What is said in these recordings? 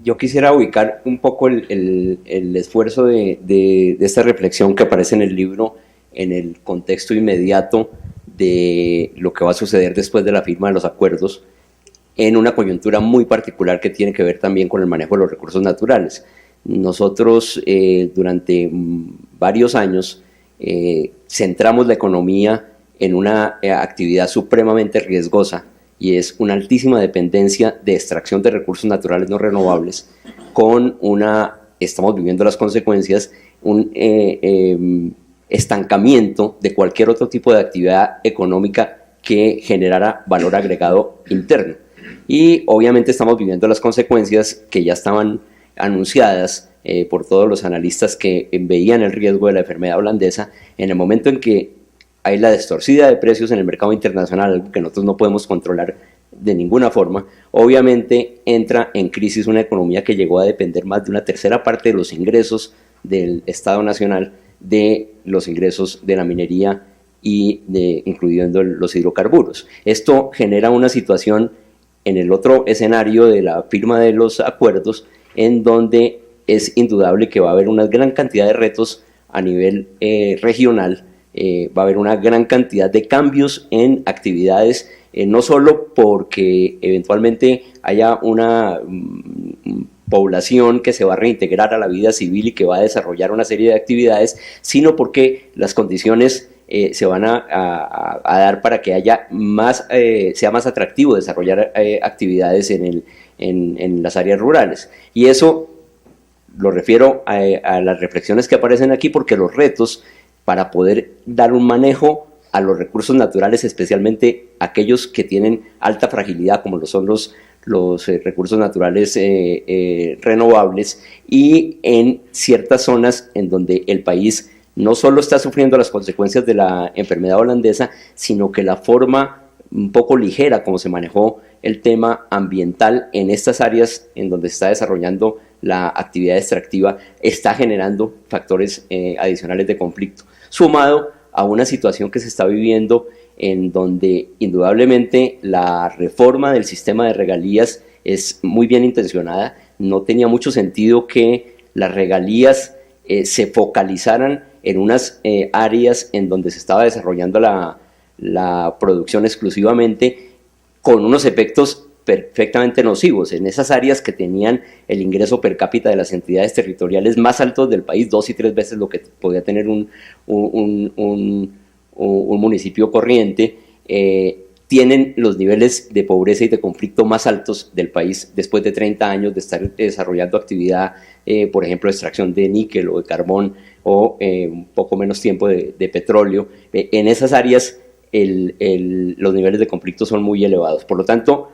yo quisiera ubicar un poco el esfuerzo de esta reflexión que aparece en el libro en el contexto inmediato de lo que va a suceder después de la firma de los acuerdos, en una coyuntura muy particular que tiene que ver también con el manejo de los recursos naturales. Nosotros durante varios años centramos la economía en una actividad supremamente riesgosa, y es una altísima dependencia de extracción de recursos naturales no renovables, estamos viviendo las consecuencias, un estancamiento de cualquier otro tipo de actividad económica que generara valor agregado interno. Y obviamente estamos viviendo las consecuencias que ya estaban anunciadas por todos los analistas que veían el riesgo de la enfermedad holandesa en el momento en que hay la distorsión de precios en el mercado internacional, algo que nosotros no podemos controlar de ninguna forma. Obviamente entra en crisis una economía que llegó a depender más de una tercera parte de los ingresos del Estado Nacional de los ingresos de la minería y incluyendo los hidrocarburos. Esto genera una situación en el otro escenario de la firma de los acuerdos, en donde es indudable que va a haber una gran cantidad de retos a nivel regional. Va a haber una gran cantidad de cambios en actividades, no solo porque eventualmente haya una población que se va a reintegrar a la vida civil y que va a desarrollar una serie de actividades, sino porque las condiciones se van a dar para que haya sea más atractivo desarrollar actividades en las áreas rurales. Y eso lo refiero a las reflexiones que aparecen aquí, porque los retos para poder dar un manejo a los recursos naturales, especialmente aquellos que tienen alta fragilidad, como lo son los recursos naturales renovables, y en ciertas zonas en donde el país no solo está sufriendo las consecuencias de la enfermedad holandesa, sino que la forma un poco ligera como se manejó el tema ambiental en estas áreas en donde se está desarrollando la actividad extractiva está generando factores adicionales de conflicto, sumado a una situación que se está viviendo en donde indudablemente la reforma del sistema de regalías es muy bien intencionada. No tenía mucho sentido que las regalías se focalizaran en unas áreas en donde se estaba desarrollando la producción exclusivamente, con unos efectos perfectamente nocivos en esas áreas que tenían el ingreso per cápita de las entidades territoriales más altos del país, 2 y 3 veces lo que podía tener un municipio corriente. Tienen los niveles de pobreza y de conflicto más altos del país después de 30 años de estar desarrollando actividad, por ejemplo, de extracción de níquel o de carbón, o un poco menos tiempo de petróleo. En esas áreas los niveles de conflicto son muy elevados. Por lo tanto,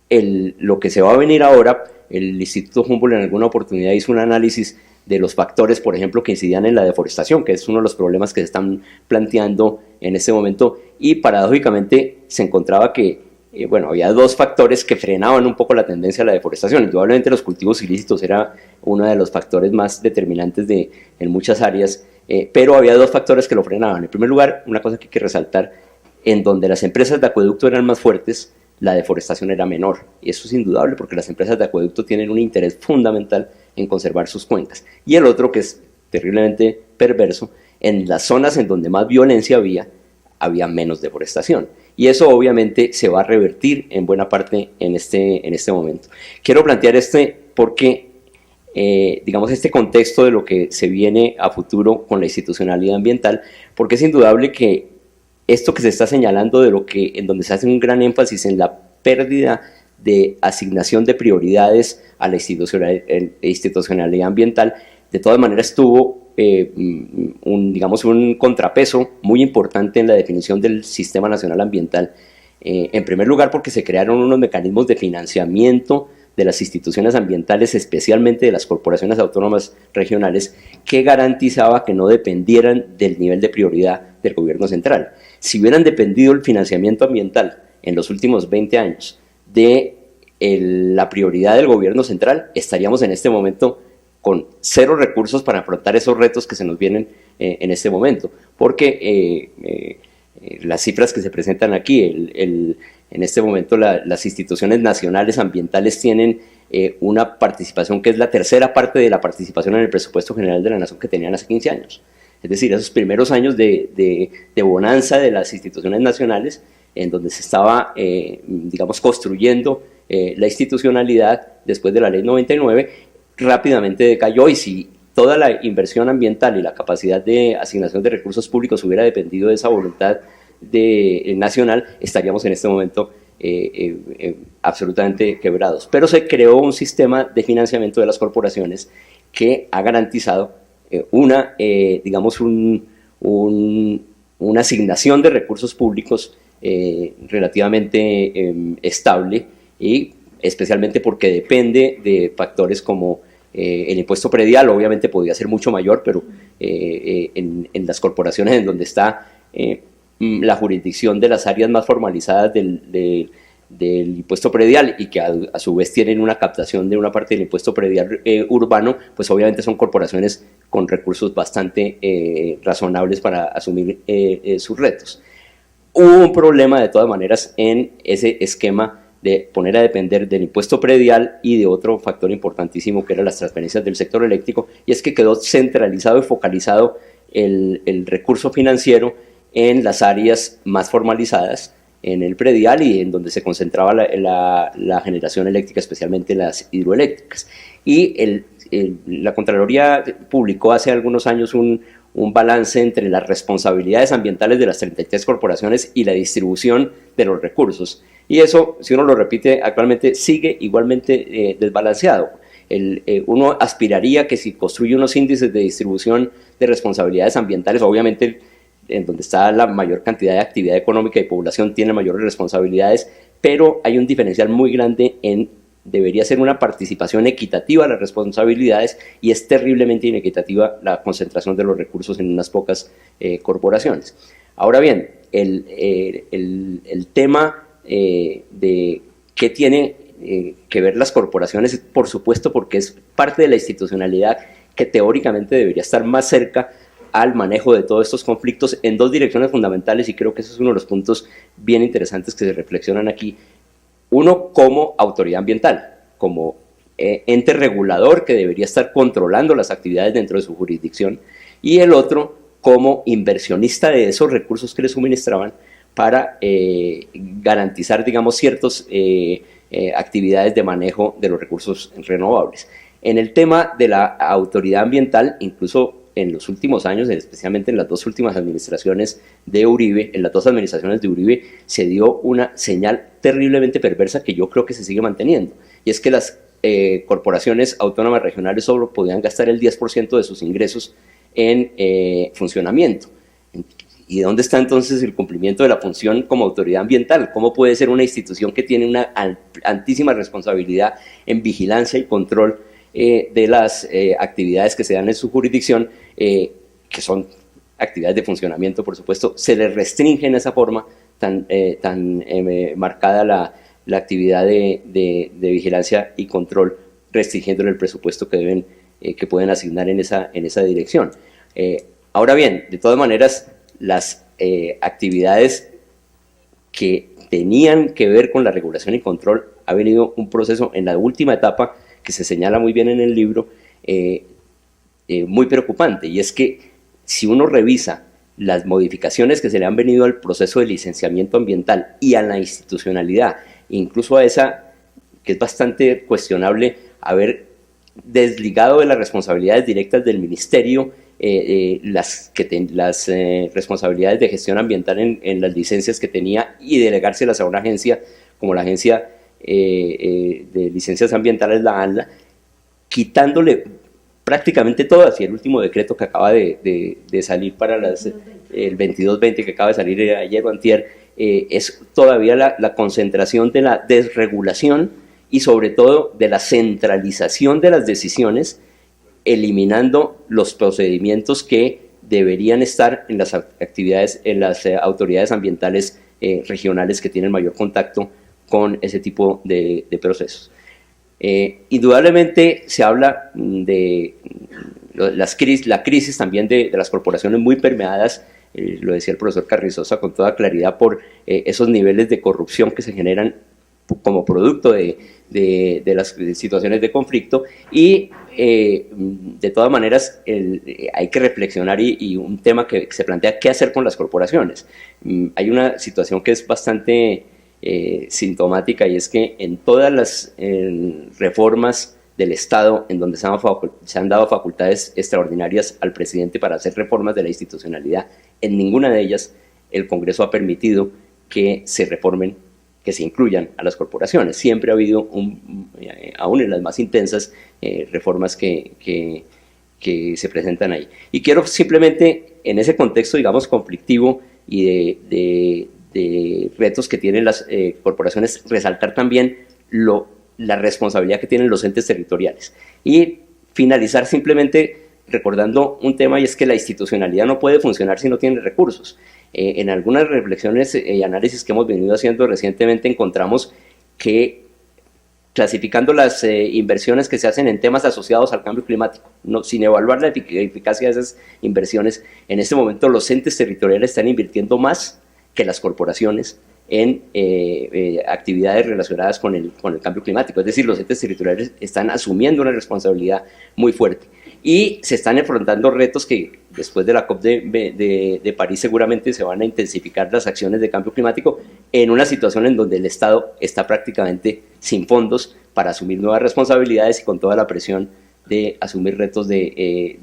lo que se va a venir ahora, el Instituto Humboldt en alguna oportunidad hizo un análisis de los factores, por ejemplo, que incidían en la deforestación, que es uno de los problemas que se están planteando en este momento, y paradójicamente se encontraba que había dos factores que frenaban un poco la tendencia a la deforestación. Indudablemente los cultivos ilícitos era uno de los factores más determinantes en muchas áreas, pero había dos factores que lo frenaban. En primer lugar, una cosa que hay que resaltar: en donde las empresas de acueducto eran más fuertes, la deforestación era menor, y eso es indudable porque las empresas de acueducto tienen un interés fundamental en conservar sus cuencas. Y el otro, que es terriblemente perverso: en las zonas en donde más violencia había menos deforestación, y eso obviamente se va a revertir en buena parte en este momento. Quiero plantear porque digamos este contexto de lo que se viene a futuro con la institucionalidad ambiental, porque es indudable que esto que se está señalando en donde se hace un gran énfasis en la pérdida de asignación de prioridades a la institucionalidad ambiental, de todas maneras tuvo un contrapeso muy importante en la definición del Sistema Nacional Ambiental. En primer lugar, porque se crearon unos mecanismos de financiamiento de las instituciones ambientales, especialmente de las corporaciones autónomas regionales, que garantizaba que no dependieran del nivel de prioridad del gobierno central. Si hubieran dependido el financiamiento ambiental en los últimos 20 años de la prioridad del gobierno central, estaríamos en este momento con cero recursos para afrontar esos retos que se nos vienen en este momento, porque las cifras que se presentan aquí, En este momento las instituciones nacionales ambientales tienen una participación que es la tercera parte de la participación en el presupuesto general de la nación que tenían hace 15 años. Es decir, esos primeros años de bonanza de las instituciones nacionales, en donde se estaba, digamos, construyendo la institucionalidad después de la ley 99, rápidamente decayó, y si toda la inversión ambiental y la capacidad de asignación de recursos públicos hubiera dependido de esa voluntad nacional, estaríamos en este momento absolutamente quebrados. Pero se creó un sistema de financiamiento de las corporaciones que ha garantizado digamos, una asignación de recursos públicos relativamente estable, y especialmente porque depende de factores como el impuesto predial. Obviamente podría ser mucho mayor, pero en las corporaciones en donde está la jurisdicción de las áreas más formalizadas del impuesto predial, y que a su vez tienen una captación de una parte del impuesto predial urbano, pues obviamente son corporaciones con recursos bastante razonables para asumir sus retos. Hubo un problema de todas maneras en ese esquema de poner a depender del impuesto predial y de otro factor importantísimo que eran las transferencias del sector eléctrico, y es que quedó centralizado y focalizado el recurso financiero en las áreas más formalizadas, en el predial, y en donde se concentraba la generación eléctrica, especialmente las hidroeléctricas. Y la Contraloría publicó hace algunos años un balance entre las responsabilidades ambientales de las 33 corporaciones y la distribución de los recursos. Y eso, si uno lo repite actualmente, sigue igualmente desbalanceado. Uno aspiraría que si construye unos índices de distribución de responsabilidades ambientales, obviamente en donde está la mayor cantidad de actividad económica y población tiene mayores responsabilidades, pero hay un diferencial muy grande debería ser una participación equitativa de las responsabilidades, y es terriblemente inequitativa la concentración de los recursos en unas pocas corporaciones. Ahora bien, el tema de qué tiene que ver las corporaciones, por supuesto, porque es parte de la institucionalidad que teóricamente debería estar más cerca al manejo de todos estos conflictos en dos direcciones fundamentales, y creo que ese es uno de los puntos bien interesantes que se reflexionan aquí. Uno, como autoridad ambiental, como ente regulador que debería estar controlando las actividades dentro de su jurisdicción, y el otro, como inversionista de esos recursos que le suministraban para garantizar, digamos, ciertas actividades de manejo de los recursos renovables. En el tema de la autoridad ambiental, incluso en los últimos años, especialmente en las dos últimas administraciones de Uribe, se dio una señal terriblemente perversa que yo creo que se sigue manteniendo, y es que las corporaciones autónomas regionales solo podían gastar el 10% de sus ingresos en funcionamiento. ¿Y dónde está entonces el cumplimiento de la función como autoridad ambiental? ¿Cómo puede ser una institución que tiene una altísima responsabilidad en vigilancia y control de las actividades que se dan en su jurisdicción, que son actividades de funcionamiento, por supuesto, se les restringe en esa forma tan marcada la actividad de vigilancia y control, restringiéndole el presupuesto que pueden asignar en esa dirección? Ahora bien, de todas maneras, las actividades que tenían que ver con la regulación y control, ha venido un proceso en la última etapa que se señala muy bien en el libro, muy preocupante, y es que si uno revisa las modificaciones que se le han venido al proceso de licenciamiento ambiental y a la institucionalidad, incluso a esa que es bastante cuestionable, haber desligado de las responsabilidades directas del ministerio las responsabilidades de gestión ambiental en las licencias que tenía, y delegárselas a una agencia como la Agencia de Licencias Ambientales, la ANLA, quitándole prácticamente todas. Y el último decreto que acaba de salir para el 2220, que acaba de salir ayer o antier, es todavía la concentración de la desregulación y sobre todo de la centralización de las decisiones, eliminando los procedimientos que deberían estar en las actividades, en las autoridades ambientales regionales que tienen mayor contacto con ese tipo de procesos. Indudablemente se habla de la crisis también de las corporaciones muy permeadas lo decía el profesor Carrizosa con toda claridad, por esos niveles de corrupción que se generan como producto de las situaciones de conflicto. Y de todas maneras hay que reflexionar, y un tema que se plantea: ¿qué hacer con las corporaciones? Hay una situación que es bastante sintomática, y es que en todas las reformas del Estado en donde se han dado facultades extraordinarias al presidente para hacer reformas de la institucionalidad, en ninguna de ellas el Congreso ha permitido que se reformen, que se incluyan a las corporaciones. Siempre ha habido, aún en las más intensas, reformas que se presentan ahí. Y quiero simplemente, en ese contexto, digamos, conflictivo y de retos que tienen las corporaciones, resaltar también la responsabilidad que tienen los entes territoriales. Y finalizar simplemente recordando un tema, y es que la institucionalidad no puede funcionar si no tiene recursos. En algunas reflexiones y análisis que hemos venido haciendo recientemente, encontramos que, clasificando las inversiones que se hacen en temas asociados al cambio climático, sin evaluar la eficacia de esas inversiones, en este momento los entes territoriales están invirtiendo más que las corporaciones en actividades relacionadas con el cambio climático. Es decir, los entes territoriales están asumiendo una responsabilidad muy fuerte y se están enfrentando retos que después de la COP de París seguramente se van a intensificar las acciones de cambio climático, en una situación en donde el Estado está prácticamente sin fondos para asumir nuevas responsabilidades y con toda la presión de asumir retos del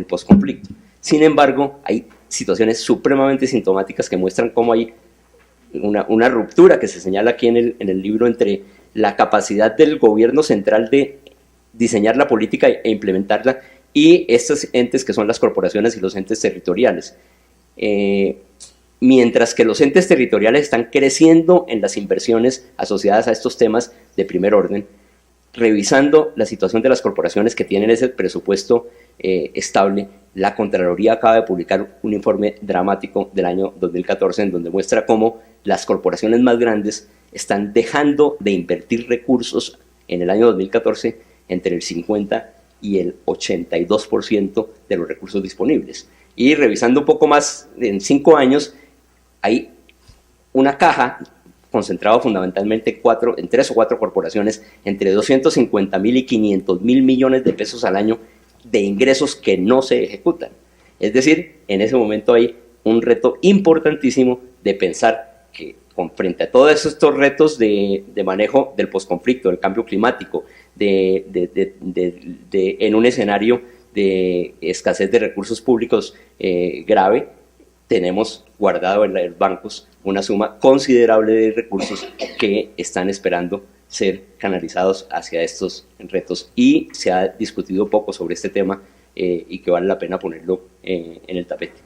posconflicto. Sin embargo, hay situaciones supremamente sintomáticas que muestran cómo hay una ruptura que se señala aquí en el libro entre la capacidad del gobierno central de diseñar la política e implementarla y estos entes que son las corporaciones y los entes territoriales. Mientras que los entes territoriales están creciendo en las inversiones asociadas a estos temas de primer orden, revisando la situación de las corporaciones que tienen ese presupuesto estable, la Contraloría acaba de publicar un informe dramático del año 2014 en donde muestra cómo las corporaciones más grandes están dejando de invertir recursos en el año 2014 entre el 50 y el 82% de los recursos disponibles. Y revisando un poco más, en 5 años hay una caja concentrado fundamentalmente en 3 o 4 corporaciones, entre 250.000 y 500.000 millones de pesos al año de ingresos que no se ejecutan. Es decir, en ese momento hay un reto importantísimo de pensar que, frente a todos estos retos de manejo del posconflicto, del cambio climático, en un escenario de escasez de recursos públicos grave, tenemos guardado en los bancos una suma considerable de recursos que están esperando ser canalizados hacia estos retos, y se ha discutido poco sobre este tema y que vale la pena ponerlo en el tapete.